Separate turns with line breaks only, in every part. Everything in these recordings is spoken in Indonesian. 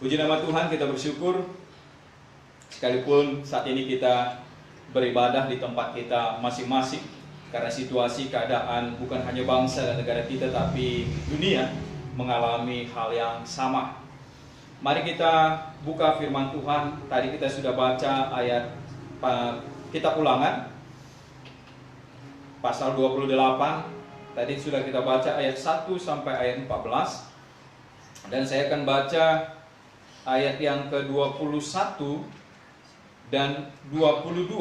Puji nama Tuhan, kita bersyukur sekalipun saat ini kita beribadah di tempat kita masing-masing, karena situasi keadaan bukan hanya bangsa dan negara kita tapi dunia mengalami hal yang sama. Mari kita buka firman Tuhan. Tadi kita sudah baca ayat kitab Ulangan pasal 28. Tadi sudah kita baca ayat 1 sampai ayat 14. Dan saya akan baca ayat yang ke-21 dan 22.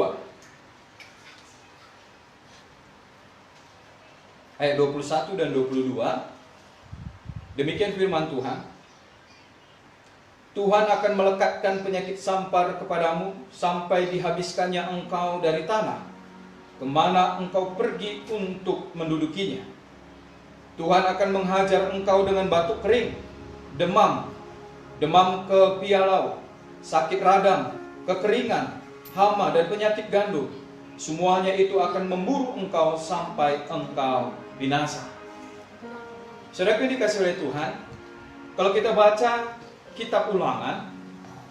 Ayat 21 dan 22. Demikian firman Tuhan. Tuhan akan melekatkan penyakit sampar kepadamu sampai dihabiskannya engkau dari tanah, kemana engkau pergi untuk mendudukinya. Tuhan akan menghajar engkau dengan batuk kering, demam kepialau, sakit radang, kekeringan, hama dan penyakit gandum. Semuanya itu akan memburu engkau sampai engkau binasa. Saudara yang dikasihi oleh Tuhan, kalau kita baca kitab Ulangan,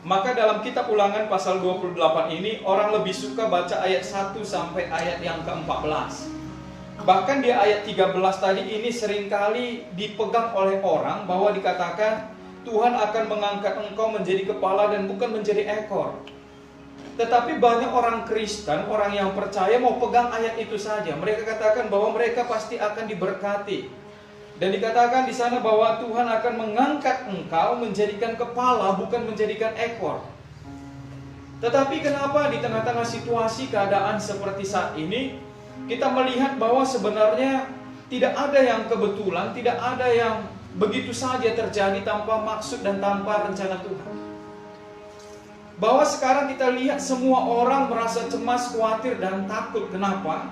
maka dalam kitab Ulangan pasal 28 ini orang lebih suka baca ayat 1 sampai ayat yang ke-14. Bahkan di ayat 13 tadi ini seringkali dipegang oleh orang bahwa dikatakan Tuhan akan mengangkat engkau menjadi kepala dan bukan menjadi ekor. Tetapi banyak orang Kristen, orang yang percaya mau pegang ayat itu saja. Mereka katakan bahwa mereka pasti akan diberkati. Dan dikatakan di sana bahwa Tuhan akan mengangkat engkau menjadikan kepala bukan menjadikan ekor. Tetapi kenapa di tengah-tengah situasi keadaan seperti saat ini kita melihat bahwa sebenarnya tidak ada yang kebetulan, tidak ada yang begitu saja terjadi tanpa maksud dan tanpa rencana Tuhan. Bahwa sekarang kita lihat semua orang merasa cemas, khawatir dan takut. Kenapa?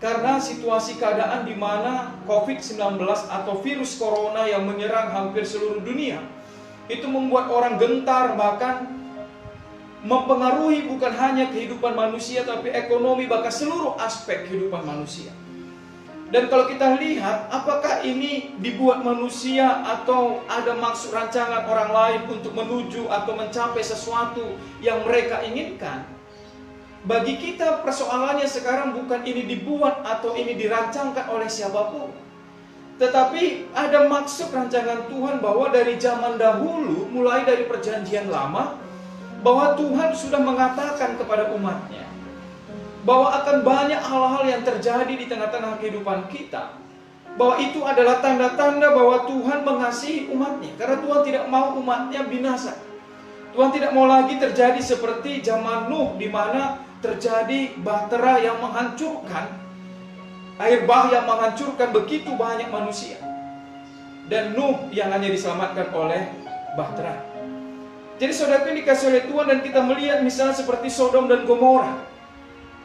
Karena situasi keadaan di mana COVID-19 atau virus corona yang menyerang hampir seluruh dunia itu membuat orang gentar, bahkan mempengaruhi bukan hanya kehidupan manusia tapi ekonomi, bahkan seluruh aspek kehidupan manusia. Dan kalau kita lihat apakah ini dibuat manusia atau ada maksud rancangan orang lain untuk menuju atau mencapai sesuatu yang mereka inginkan, bagi kita persoalannya sekarang bukan ini dibuat atau ini dirancangkan oleh siapapun, tetapi ada maksud rancangan Tuhan bahwa dari zaman dahulu, mulai dari perjanjian lama, bahwa Tuhan sudah mengatakan kepada umatnya bahwa akan banyak hal-hal yang terjadi di tengah-tengah kehidupan kita, bahwa itu adalah tanda-tanda bahwa Tuhan mengasihi umatnya, karena Tuhan tidak mau umatnya binasa. Tuhan tidak mau lagi terjadi seperti zaman Nuh, di mana terjadi bahtera yang menghancurkan, air bah yang menghancurkan begitu banyak manusia, dan Nuh yang hanya diselamatkan oleh bahtera. Jadi saudara yang dikasihi oleh Tuhan, dan kita melihat misalnya seperti Sodom dan Gomora.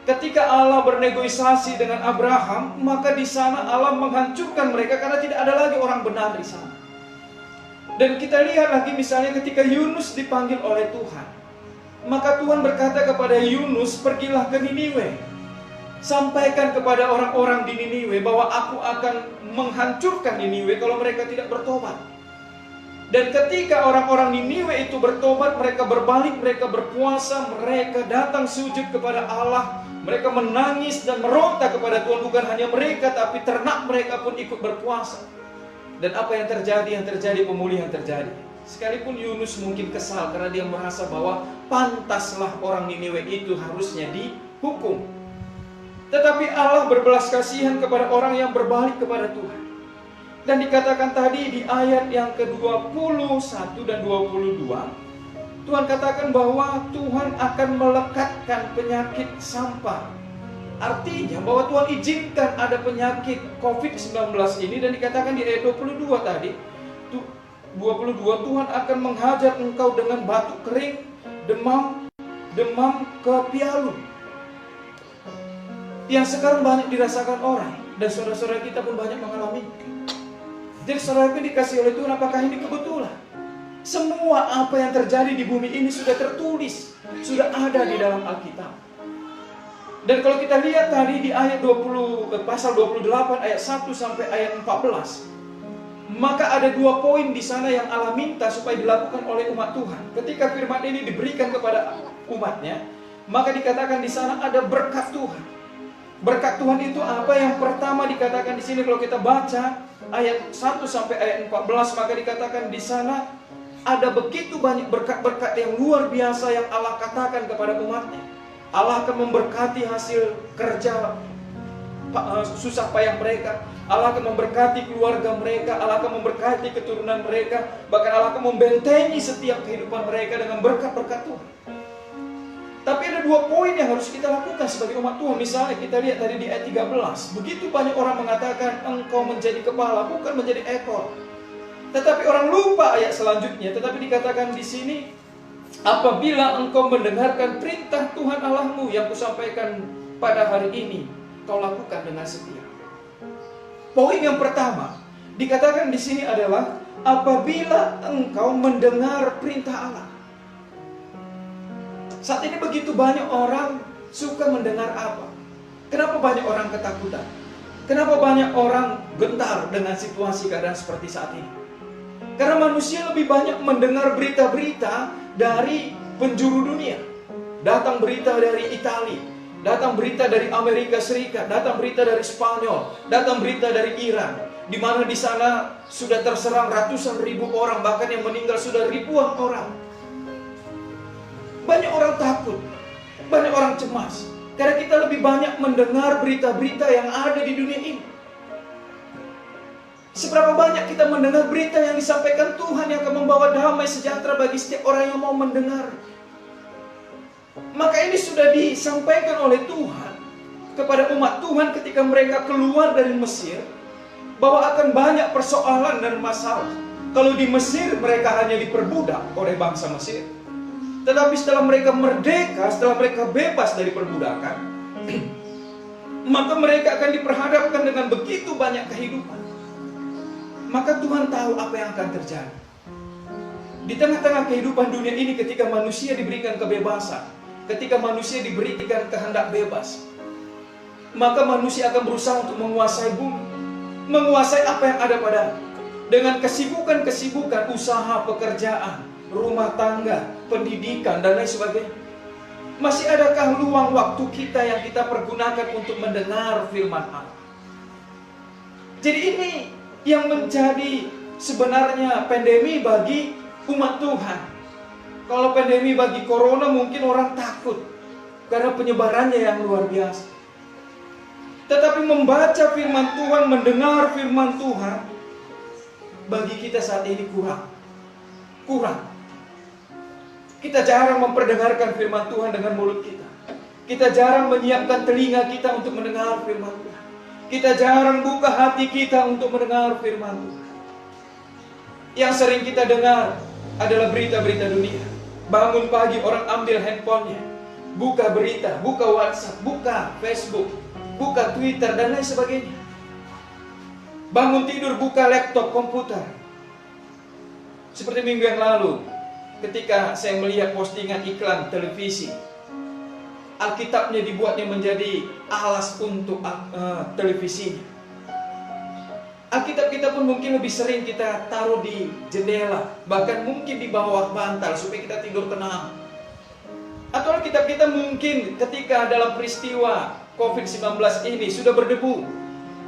Ketika Allah bernegosiasi dengan Abraham, maka di sana Allah menghancurkan mereka karena tidak ada lagi orang benar di sana. Dan kita lihat lagi misalnya ketika Yunus dipanggil oleh Tuhan, maka Tuhan berkata kepada Yunus, pergilah ke Niniwe, sampaikan kepada orang-orang di Niniwe bahwa aku akan menghancurkan Niniwe kalau mereka tidak bertobat. Dan ketika orang-orang Niniwe itu bertobat, mereka berbalik, mereka berpuasa, mereka datang sujud kepada Allah, mereka menangis dan meronta kepada Tuhan. Bukan hanya mereka, tapi ternak mereka pun ikut berpuasa. Dan apa yang terjadi? Yang terjadi pemulihan terjadi. Sekalipun Yunus mungkin kesal karena dia merasa bahwa pantaslah orang Niniwe itu harusnya dihukum. Tetapi Allah berbelas kasihan kepada orang yang berbalik kepada Tuhan. Dan dikatakan tadi di ayat yang ke-21 dan 22, Tuhan katakan bahwa Tuhan akan melekatkan penyakit sampar. Artinya bahwa Tuhan izinkan ada penyakit COVID-19 ini, dan dikatakan di ayat 22 tadi, 22, Tuhan akan menghajar engkau dengan batuk kering, demam kepialu. Yang sekarang banyak dirasakan orang, dan saudara-saudara kita pun banyak mengalami. Jadi saudara yang dikasihi oleh Tuhan, apakah ini kebetulan? Semua apa yang terjadi di bumi ini sudah tertulis, sudah ada di dalam Alkitab. Dan kalau kita lihat tadi di ayat pasal 28 ayat 1 sampai ayat 14, Maka ada 2 poin di sana yang Allah minta supaya dilakukan oleh umat Tuhan. Ketika firman ini diberikan kepada umatnya, maka dikatakan di sana ada berkat Tuhan. Berkat Tuhan itu apa? Yang pertama dikatakan di sini, kalau kita baca ayat 1 sampai ayat 14, maka dikatakan di sana ada begitu banyak berkat-berkat yang luar biasa yang Allah katakan kepada umatnya. Allah akan memberkati hasil kerja susah payah mereka. Allah akan memberkati keluarga mereka. Allah akan memberkati keturunan mereka. Bahkan Allah akan membentengi setiap kehidupan mereka dengan berkat-berkat Tuhan. Tapi ada 2 poin yang harus kita lakukan sebagai umat Tuhan. Misalnya kita lihat tadi di ayat 13. Begitu banyak orang mengatakan engkau menjadi kepala, bukan menjadi ekor. Tetapi orang lupa ayat selanjutnya. Tetapi dikatakan di sini, apabila engkau mendengarkan perintah Tuhan Allahmu yang kusampaikan pada hari ini, kau lakukan dengan setia. Poin yang pertama dikatakan di sini adalah apabila engkau mendengar perintah Allah. Saat ini begitu banyak orang suka mendengar apa? Kenapa banyak orang ketakutan? Kenapa banyak orang gentar dengan situasi keadaan seperti saat ini? Karena manusia lebih banyak mendengar berita-berita dari penjuru dunia. Datang berita dari Italia, datang berita dari Amerika Serikat, datang berita dari Spanyol, datang berita dari Iran, di mana di sana sudah terserang ratusan ribu orang, bahkan yang meninggal sudah ribuan orang. Banyak orang takut, banyak orang cemas, karena kita lebih banyak mendengar berita-berita yang ada di dunia ini. Seberapa banyak kita mendengar berita yang disampaikan Tuhan yang akan membawa damai sejahtera bagi setiap orang yang mau mendengar. Maka ini sudah disampaikan oleh Tuhan kepada umat Tuhan ketika mereka keluar dari Mesir, bahwa akan banyak persoalan dan masalah. Kalau di Mesir mereka hanya diperbudak oleh bangsa Mesir, tetapi setelah mereka merdeka, setelah mereka bebas dari perbudakan, maka mereka akan diperhadapkan dengan begitu banyak kehidupan. Maka Tuhan tahu apa yang akan terjadi di tengah-tengah kehidupan dunia ini ketika manusia diberikan kebebasan, ketika manusia diberikan kehendak bebas. Maka manusia akan berusaha untuk menguasai bumi, menguasai apa yang ada padanya, dengan kesibukan-kesibukan, usaha, pekerjaan, rumah tangga, pendidikan, dan lain sebagainya. Masih adakah luang waktu kita yang kita pergunakan untuk mendengar firman Allah? Jadi ini yang menjadi sebenarnya pandemi bagi umat Tuhan. Kalau pandemi bagi corona mungkin orang takut karena penyebarannya yang luar biasa. Tetapi membaca firman Tuhan, mendengar firman Tuhan, bagi kita saat ini kurang. Kita jarang memperdengarkan firman Tuhan dengan mulut kita. Kita jarang menyiapkan telinga kita untuk mendengar firman Tuhan. Kita jarang buka hati kita untuk mendengar firman Tuhan. Yang sering kita dengar adalah berita-berita dunia. Bangun pagi orang ambil handphonenya, buka berita, buka WhatsApp, buka Facebook, buka Twitter, dan lain sebagainya. Bangun tidur, buka laptop, komputer. Seperti minggu yang lalu, ketika saya melihat postingan iklan televisi, Alkitabnya dibuatnya menjadi alas untuk televisinya. Alkitab kita pun mungkin lebih sering kita taruh di jendela, bahkan mungkin di bawah bantal supaya kita tidur tenang. Atau Alkitab kita mungkin ketika dalam peristiwa COVID-19 ini sudah berdebu,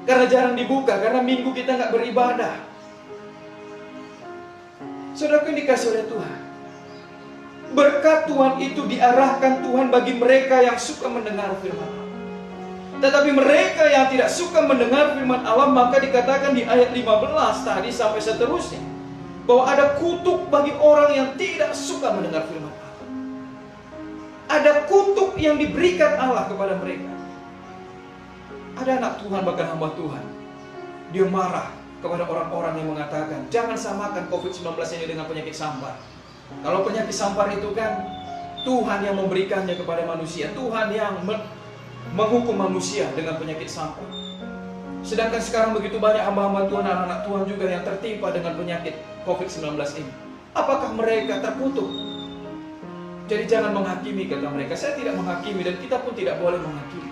karena jarang dibuka, karena minggu kita nggak beribadah. Saudaraku yang dikasih oleh Tuhan, berkat Tuhan itu diarahkan Tuhan bagi mereka yang suka mendengar firman Allah. Tetapi mereka yang tidak suka mendengar firman Allah, maka dikatakan di ayat 15 tadi sampai seterusnya, bahwa ada kutuk bagi orang yang tidak suka mendengar firman Allah. Ada kutuk yang diberikan Allah kepada mereka. Ada anak Tuhan, bahkan hamba Tuhan, dia marah kepada orang-orang yang mengatakan, jangan samakan COVID-19 ini dengan penyakit sampar. Kalau penyakit sampar itu kan Tuhan yang memberikannya kepada manusia, Tuhan yang menghukum manusia dengan penyakit sampar. Sedangkan sekarang begitu banyak hamba-hamba Tuhan, anak-anak Tuhan juga yang tertimpa dengan penyakit COVID-19 ini. Apakah mereka terkutuk? Jadi jangan menghakimi, kata mereka. Saya tidak menghakimi dan kita pun tidak boleh menghakimi.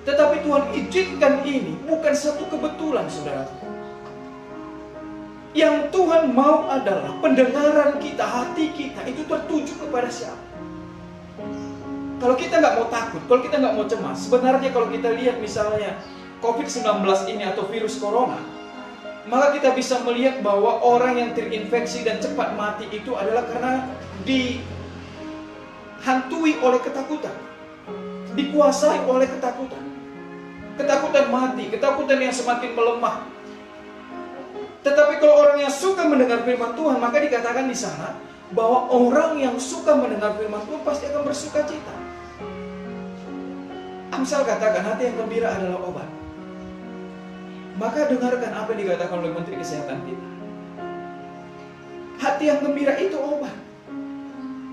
Tetapi Tuhan izinkan ini bukan satu kebetulan, saudara. Yang Tuhan mau adalah pendengaran kita, hati kita itu tertuju kepada siapa. Kalau kita nggak mau takut, kalau kita nggak mau cemas, sebenarnya kalau kita lihat misalnya COVID-19 ini atau virus corona, maka kita bisa melihat bahwa orang yang terinfeksi dan cepat mati itu adalah karena dihantui oleh ketakutan, dikuasai oleh ketakutan. Ketakutan mati, ketakutan yang semakin melemah. Tetapi kalau orang yang suka mendengar firman Tuhan, maka dikatakan di sana bahwa orang yang suka mendengar firman Tuhan pasti akan bersuka cita. Amsal katakan hati yang gembira adalah obat. Maka dengarkan apa yang dikatakan oleh Menteri Kesehatan kita. Hati yang gembira itu obat.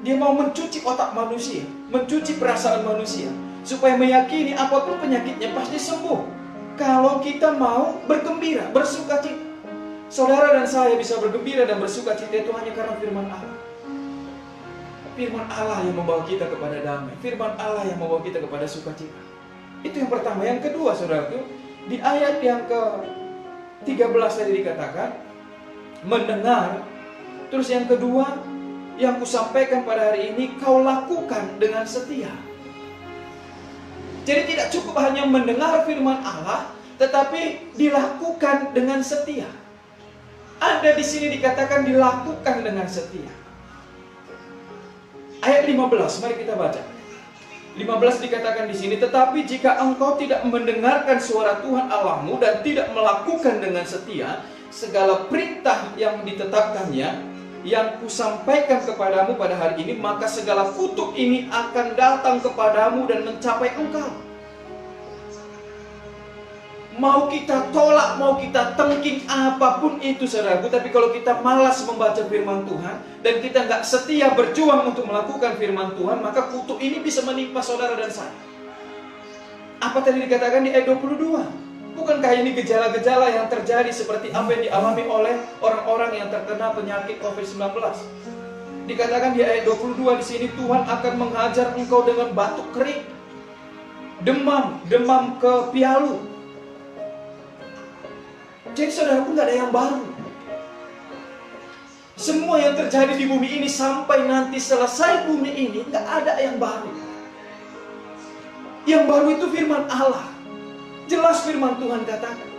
Dia mau mencuci otak manusia, mencuci perasaan manusia, supaya meyakini apapun penyakitnya pasti sembuh. Kalau kita mau bergembira, bersuka cita. Saudara dan saya bisa bergembira dan bersuka cita itu hanya karena firman Allah. Firman Allah yang membawa kita kepada damai. Firman Allah yang membawa kita kepada sukacita. Itu yang pertama. Yang kedua, saudaraku, di ayat yang ke-13 tadi dikatakan mendengar. Terus yang kedua, yang kusampaikan pada hari ini kau lakukan dengan setia. Jadi tidak cukup hanya mendengar firman Allah, tetapi dilakukan dengan setia. Ada di sini dikatakan dilakukan dengan setia. Ayat 15, mari kita baca. 15 dikatakan di sini, tetapi jika engkau tidak mendengarkan suara Tuhan Allahmu dan tidak melakukan dengan setia segala perintah yang ditetapkannya, yang kusampaikan kepadamu pada hari ini, maka segala kutuk ini akan datang kepadamu dan mencapai engkau. Mau kita tolak, mau kita tengking apapun itu saudaraku, tapi kalau kita malas membaca firman Tuhan dan kita nggak setia berjuang untuk melakukan firman Tuhan, maka kutuk ini bisa menimpa saudara dan saya. Apa tadi dikatakan di ayat 22? Bukankah ini gejala-gejala yang terjadi seperti apa yang dialami oleh orang-orang yang terkena penyakit COVID-19? Dikatakan di ayat 22 di sini, Tuhan akan menghajar engkau dengan batuk kering, demam kepialu. Jadi saudaraku, nggak ada yang baru. Semua yang terjadi di bumi ini sampai nanti selesai bumi ini, nggak ada yang baru. Yang baru itu firman Allah. Jelas firman Tuhan katakan,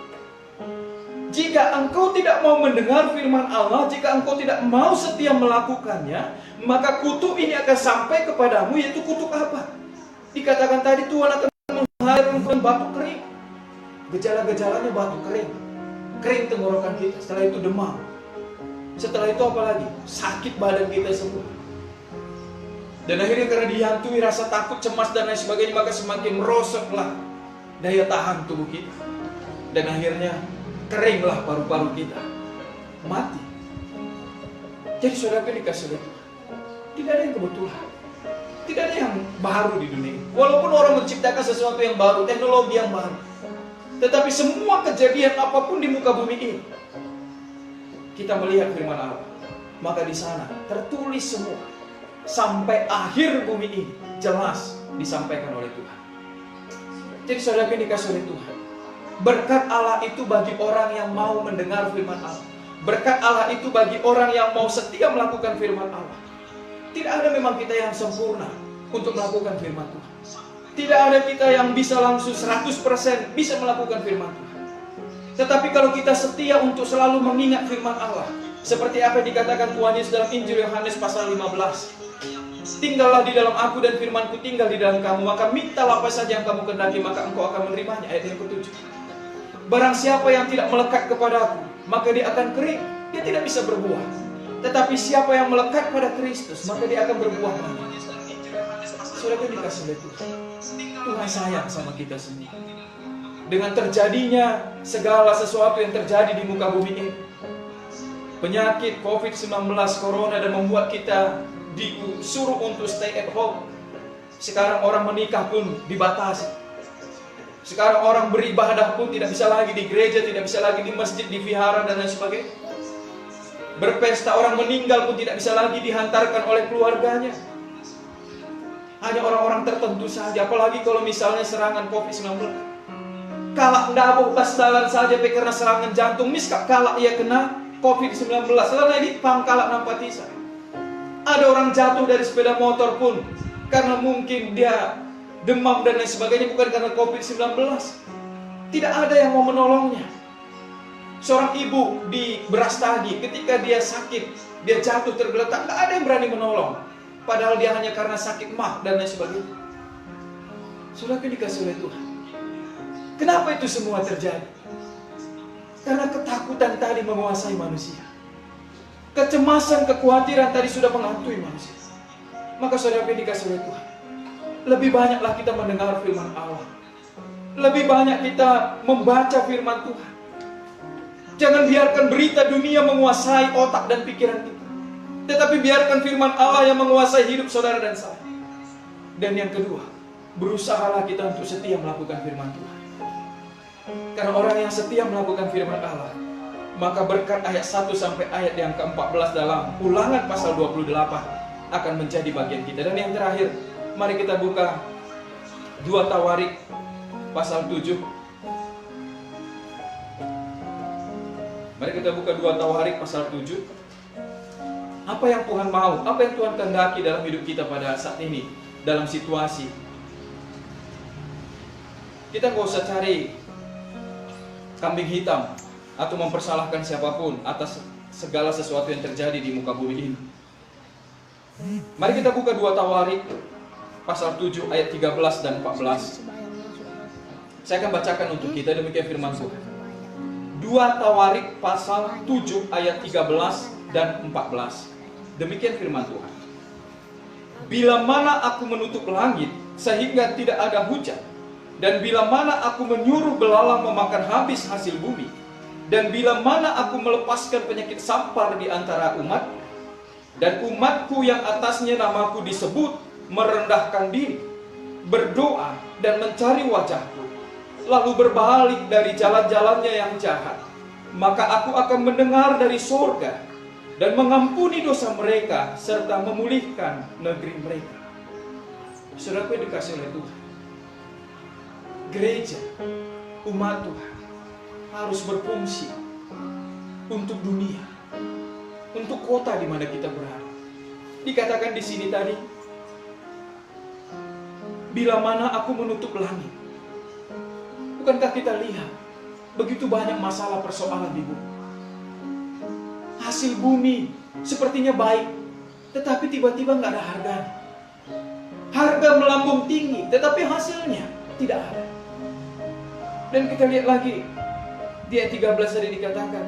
jika engkau tidak mau mendengar firman Allah, jika engkau tidak mau setia melakukannya, maka kutuk ini akan sampai kepadamu. Yaitu kutuk apa? Dikatakan tadi Tuhan akan menghajar engkau batuk kering. Gejala-gejalanya batuk kering, kering tenggorokan kita, setelah itu demam, setelah itu apa lagi? Sakit badan kita semua. Dan akhirnya karena dihantui rasa takut, cemas dan lain sebagainya, maka semakin merosotlah daya tahan tubuh kita. Dan akhirnya keringlah paru-paru kita, mati. Jadi saudara dikasih oleh Tuhan, tidak ada yang kebetulan, tidak ada yang baru di dunia. Walaupun orang menciptakan sesuatu yang baru, teknologi yang baru, tetapi semua kejadian apapun di muka bumi ini, kita melihat firman Allah, maka di sana tertulis semua sampai akhir bumi ini jelas disampaikan oleh Tuhan. Jadi saudara yang dikasih oleh Tuhan, berkat Allah itu bagi orang yang mau mendengar firman Allah. Berkat Allah itu bagi orang yang mau setia melakukan firman Allah. Tidak ada memang kita yang sempurna untuk melakukan firman Tuhan. Tidak ada kita yang bisa langsung 100% bisa melakukan firman Tuhan. Tetapi kalau kita setia untuk selalu mengingat firman Allah, seperti apa yang dikatakan Tuhan Yesus dalam Injil Yohanes pasal 15. Tinggallah di dalam aku dan firmanku tinggal di dalam kamu, maka mintalah apa saja yang kamu kehendaki, maka engkau akan menerimanya. Ayat yang ke-7. Barang siapa yang tidak melekat kepadaku, maka dia akan kering, dia tidak bisa berbuah. Tetapi siapa yang melekat pada Kristus, maka dia akan berbuah banyak. Saudara dikasih oleh Tuhan, Tuhan sayang sama kita semua. Dengan terjadinya segala sesuatu yang terjadi di muka bumi ini, penyakit COVID-19, Corona, dan membuat kita disuruh untuk stay at home. Sekarang orang menikah pun dibatasi. Sekarang orang beribadah pun tidak bisa lagi di gereja, tidak bisa lagi di masjid, di vihara, dan lain sebagainya. Berpesta, orang meninggal pun tidak bisa lagi dihantarkan oleh keluarganya. Hanya orang-orang tertentu saja. Apalagi kalau misalnya serangan COVID-19. Kalak ndabo pas dalan saja karena serangan jantung. Miskak kalak ia kena COVID-19, karena ini Pangkalan Nampatisa. Ada orang jatuh dari sepeda motor pun karena mungkin dia demam dan lain sebagainya, bukan karena COVID-19. Tidak ada yang mau menolongnya. Seorang ibu di Brastagi, ketika dia sakit, dia jatuh tergeletak, tidak ada yang berani menolong. Padahal dia hanya karena sakit mah dan lain sebagainya. Saudara dikasih oleh Tuhan. Kenapa itu semua terjadi? Karena ketakutan tadi menguasai manusia. Kecemasan, kekhawatiran tadi sudah menghantui manusia. Maka saudara dikasih oleh Tuhan, lebih banyaklah kita mendengar firman Allah. Lebih banyak kita membaca firman Tuhan. Jangan biarkan berita dunia menguasai otak dan pikiran kita. Tetapi biarkan firman Allah yang menguasai hidup saudara dan saya. Dan yang kedua, berusahalah kita untuk setia melakukan firman Tuhan. Karena orang yang setia melakukan firman Allah, maka berkat ayat 1 sampai ayat yang ke-14 dalam Ulangan pasal 28 akan menjadi bagian kita. Dan yang terakhir, mari kita buka 2 Tawarik pasal 7. Mari kita buka 2 Tawarik pasal 7. Apa yang Tuhan mau, apa yang Tuhan kehendaki dalam hidup kita pada saat ini, dalam situasi. Kita nggak usah cari kambing hitam atau mempersalahkan siapapun atas segala sesuatu yang terjadi di muka bumi ini. Mari kita buka 2 Tawarik pasal 7 ayat 13 dan 14. Saya akan bacakan untuk kita, demikian firman Tuhan. 2 Tawarik pasal 7 ayat 13 dan 14. Demikian firman Tuhan. Bila mana aku menutup langit sehingga tidak ada hujan, dan bila mana aku menyuruh belalang memakan habis hasil bumi, dan bila mana aku melepaskan penyakit sampar di antara umat, dan umatku yang atasnya namaku disebut merendahkan diri, berdoa dan mencari wajahku, lalu berbalik dari jalan-jalannya yang jahat, maka aku akan mendengar dari sorga dan mengampuni dosa mereka serta memulihkan negeri mereka. Saudaraku yang dikasihi oleh Tuhan, gereja, umat Tuhan harus berfungsi untuk dunia, untuk kota di mana kita berada. Dikatakan di sini tadi, bila mana aku menutup langit. Bukankah kita lihat begitu banyak masalah persoalan di bumi? Hasil bumi sepertinya baik, tetapi tiba-tiba nggak ada harganya. Harga melambung tinggi, tetapi hasilnya tidak ada. Dan kita lihat lagi di ayat 13 tadi dikatakan,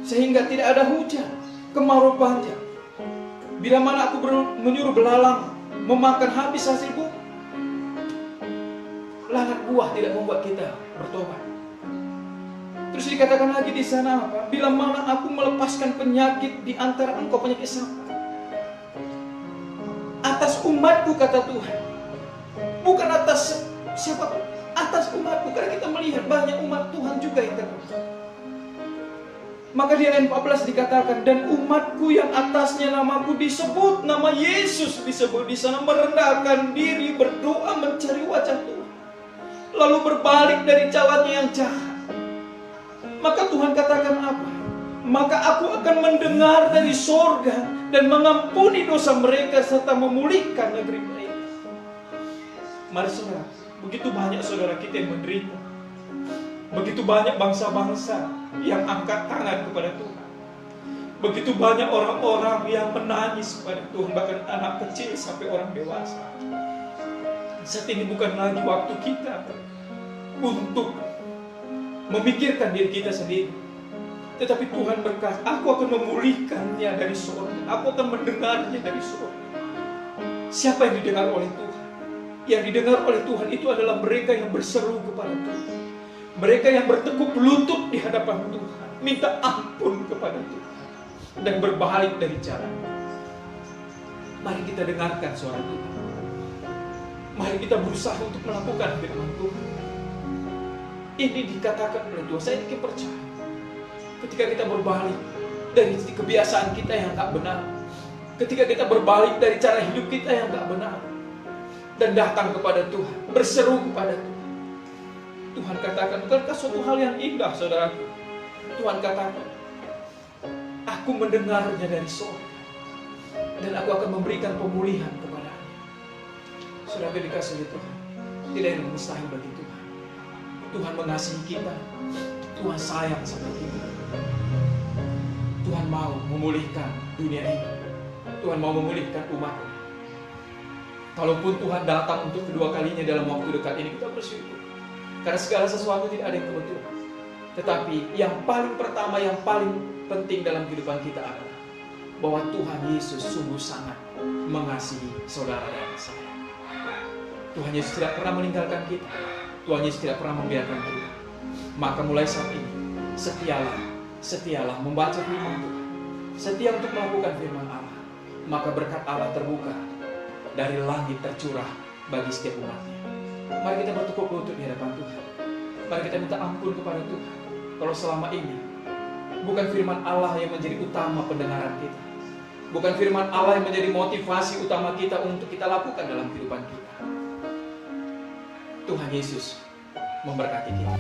sehingga tidak ada hujan, kemarau panjang. Bila mana aku menyuruh belalang memakan habis hasil bumi. Lahan buah tidak membuat kita bertobat. Terus dikatakan lagi di sana apa? Bila mana aku melepaskan penyakit di antara engkau, penyakit sampar atas umatku, kata Tuhan. Bukan atas siapa, atas umatku. Karena kita melihat banyak umat Tuhan juga yang terluka. Maka di ayat 14 dikatakan, dan umatku yang atasnya namaku disebut, nama Yesus disebut di sana, merendahkan diri, berdoa, mencari wajah Tuhan, lalu berbalik dari jalannya yang jahat. Maka Tuhan katakan apa? Maka aku akan mendengar dari sorga dan mengampuni dosa mereka serta memulihkan negeri mereka. Mari saudara, begitu banyak saudara kita yang menderita. Begitu banyak bangsa-bangsa yang angkat tangan kepada Tuhan. Begitu banyak orang-orang yang menangis kepada Tuhan, bahkan anak kecil sampai orang dewasa. Saat ini bukan lagi waktu kita untuk memikirkan diri kita sendiri, tetapi Tuhan berkata, aku akan memulihkannya dari surga, aku akan mendengarnya dari surga. Siapa yang didengar oleh Tuhan? Yang didengar oleh Tuhan itu adalah mereka yang berseru kepada Tuhan, mereka yang bertekuk lutut di hadapan Tuhan, minta ampun kepada Tuhan dan berbalik dari jalan. Mari kita dengarkan suara Tuhan. Mari kita berusaha untuk melakukan firman Tuhan. Ini dikatakan oleh Tuhan. Saya ingin percaya, ketika kita berbalik dari kebiasaan kita yang tak benar, ketika kita berbalik dari cara hidup kita yang tak benar, dan datang kepada Tuhan, berseru kepada Tuhan, Tuhan katakan, bukankah suatu hal yang indah, saudaraku? Tuhan katakan, Aku mendengarnya dari sorga, dan aku akan memberikan pemulihan kepadanya. Saudara dikasih oleh Tuhan, tidak ada yang mustahil bagi Tuhan. Tuhan mengasihi kita, Tuhan sayang sama kita. Tuhan mau memulihkan dunia ini, Tuhan mau memulihkan umat. Kalaupun Tuhan datang untuk kedua kalinya dalam waktu dekat ini, kita bersyukur. Karena segala sesuatu tidak ada yang kebetulan. Tetapi yang paling pertama, yang paling penting dalam kehidupan kita adalah bahwa Tuhan Yesus sungguh sangat mengasihi saudara dan saya. Tuhan Yesus tidak pernah meninggalkan kita. Tuhan Yesus tidak pernah membiarkan kita. Maka mulai saat ini, setialah membaca firman Tuhan. Setia untuk melakukan firman Allah. Maka berkat Allah terbuka dari langit tercurah bagi setiap umatnya. Mari kita bertekuk lutut di hadapan Tuhan. Mari kita minta ampun kepada Tuhan. Kalau selama ini bukan firman Allah yang menjadi utama pendengaran kita, bukan firman Allah yang menjadi motivasi utama kita untuk kita lakukan dalam kehidupan kita. Tuhan Yesus memberkati kita.